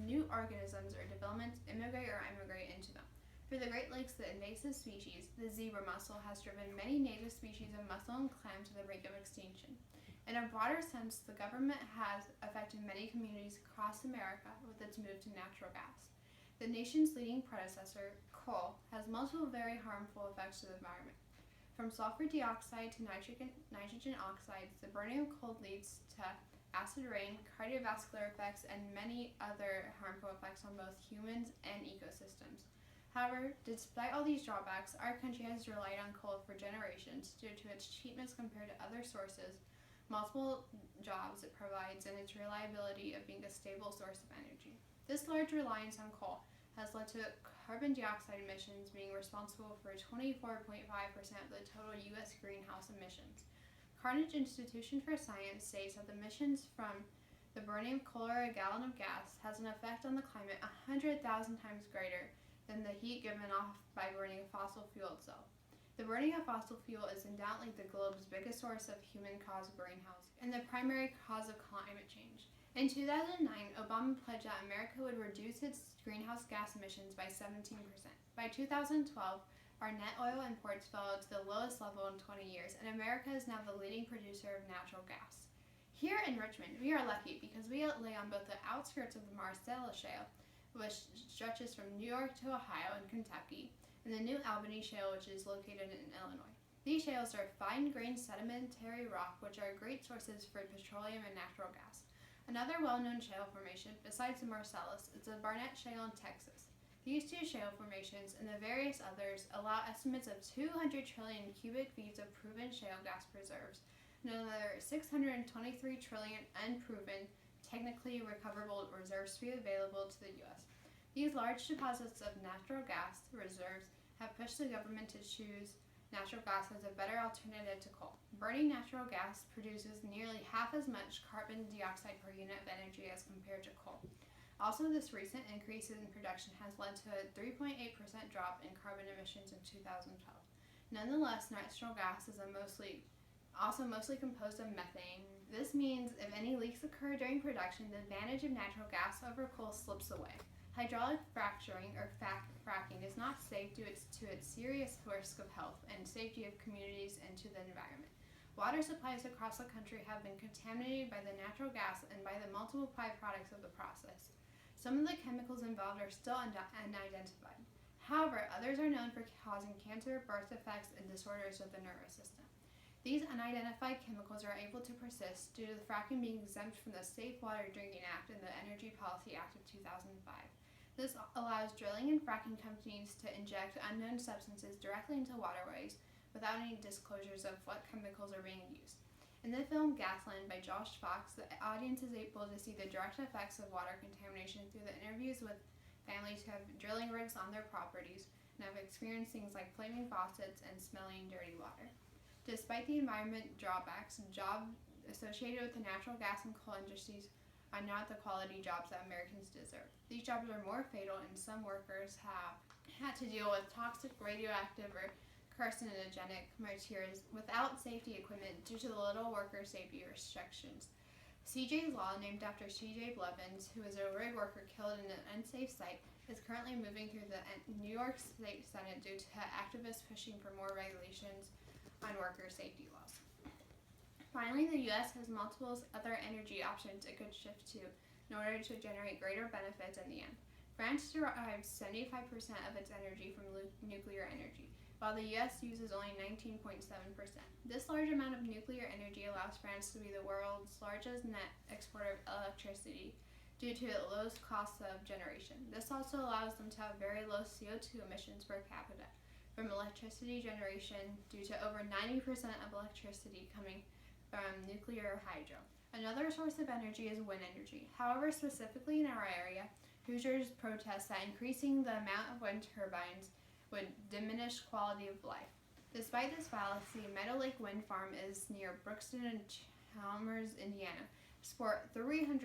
new organisms or developments immigrate or emigrate into them. For the Great Lakes, the invasive species, the zebra mussel, has driven many native species of mussel and clam to the brink of extinction. In a broader sense, the government has affected many communities across America with its move to natural gas. The nation's leading predecessor, coal, has multiple very harmful effects to the environment. From sulfur dioxide to nitrogen oxides, the burning of coal leads to acid rain, cardiovascular effects, and many other harmful effects on both humans and ecosystems. However, despite all these drawbacks, our country has relied on coal for generations due to its cheapness compared to other sources, multiple jobs it provides, and its reliability of being a stable source of energy. This large reliance on coal has led to carbon dioxide emissions being responsible for 24.5% of the total U.S. greenhouse emissions. Carnegie Institution for Science states that the emissions from the burning of coal or a gallon of gas has an effect on the climate 100,000 times greater than the heat given off by burning a fossil fuel itself. The burning of fossil fuel is undoubtedly the globe's biggest source of human-caused greenhouse and the primary cause of climate change. In 2009, Obama pledged that America would reduce its greenhouse gas emissions by 17%. By 2012, our net oil imports fell to the lowest level in 20 years, and America is now the leading producer of natural gas. Here in Richmond, we are lucky because we lay on both the outskirts of the Marcellus Shale, which stretches from New York to Ohio and Kentucky, and the New Albany Shale, which is located in Illinois. These shales are fine-grained sedimentary rock, which are great sources for petroleum and natural gas. Another well-known shale formation, besides the Marcellus, is the Barnett Shale in Texas. These two shale formations and the various others allow estimates of 200 trillion cubic feet of proven shale gas reserves and another 623 trillion unproven, technically recoverable reserves to be available to the U.S. These large deposits of natural gas reserves have pushed the government to choose natural gas as a better alternative to coal. Burning natural gas produces nearly half as much carbon dioxide per unit of energy as compared to coal. Also, this recent increase in production has led to a 3.8% drop in carbon emissions in 2012. Nonetheless, natural gas is mostly composed of methane. This means if any leaks occur during production, the advantage of natural gas over coal slips away. Hydraulic fracturing or fracking is not safe due to its serious risk of health and safety of communities and to the environment. Water supplies across the country have been contaminated by the natural gas and by the multiple byproducts of the process. Some of the chemicals involved are still unidentified. However, others are known for causing cancer, birth defects, and disorders of the nervous system. These unidentified chemicals are able to persist due to the fracking being exempt from the Safe Water Drinking Act and the Energy Policy Act of 2005. This allows drilling and fracking companies to inject unknown substances directly into waterways without any disclosures of what chemicals are being used. In the film Gasland by Josh Fox, the audience is able to see the direct effects of water contamination through the interviews with families who have drilling rigs on their properties and have experienced things like flaming faucets and smelling dirty water. Despite the environment drawbacks, jobs associated with the natural gas and coal industries are not the quality jobs that Americans deserve. These jobs are more fatal, and some workers have had to deal with toxic, radioactive, or carcinogenic materials without safety equipment due to the little worker safety restrictions. CJ's Law, named after C.J. Blevins, who was a rig worker killed in an unsafe site, is currently moving through the New York State Senate due to activists pushing for more regulations on worker safety laws. Finally, the U.S. has multiple other energy options it could shift to in order to generate greater benefits in the end. France derives 75% of its energy from nuclear energy, while the U.S. uses only 19.7%. This large amount of nuclear energy allows France to be the world's largest net exporter of electricity due to its low cost of generation. This also allows them to have very low CO2 emissions per capita from electricity generation due to over 90% of electricity coming from nuclear or hydro. Another source of energy is wind energy. However, specifically in our area, Hoosiers protest that increasing the amount of wind turbines would diminish quality of life. Despite this fallacy, Meadow Lake Wind Farm is near Brookston and Chalmers, Indiana, support 303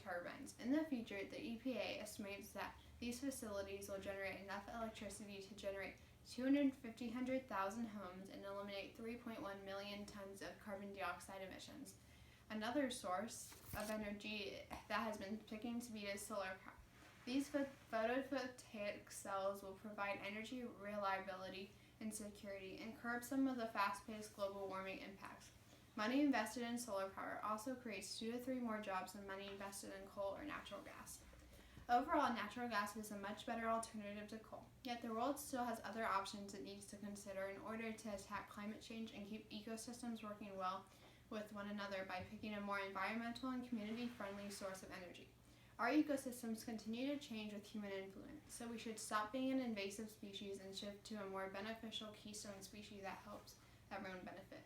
turbines. In the future, the EPA estimates that these facilities will generate enough electricity to generate 250,000 homes and eliminate 3.1 million tons of carbon dioxide emissions. Another source of energy that has been picking to beat is solar power. These photovoltaic cells will provide energy reliability and security and curb some of the fast-paced global warming impacts. Money invested in solar power also creates 2 to 3 more jobs than money invested in coal or natural gas. Overall, natural gas is a much better alternative to coal, yet the world still has other options it needs to consider in order to attack climate change and keep ecosystems working well with one another by picking a more environmental and community-friendly source of energy. Our ecosystems continue to change with human influence, so we should stop being an invasive species and shift to a more beneficial keystone species that helps everyone benefit.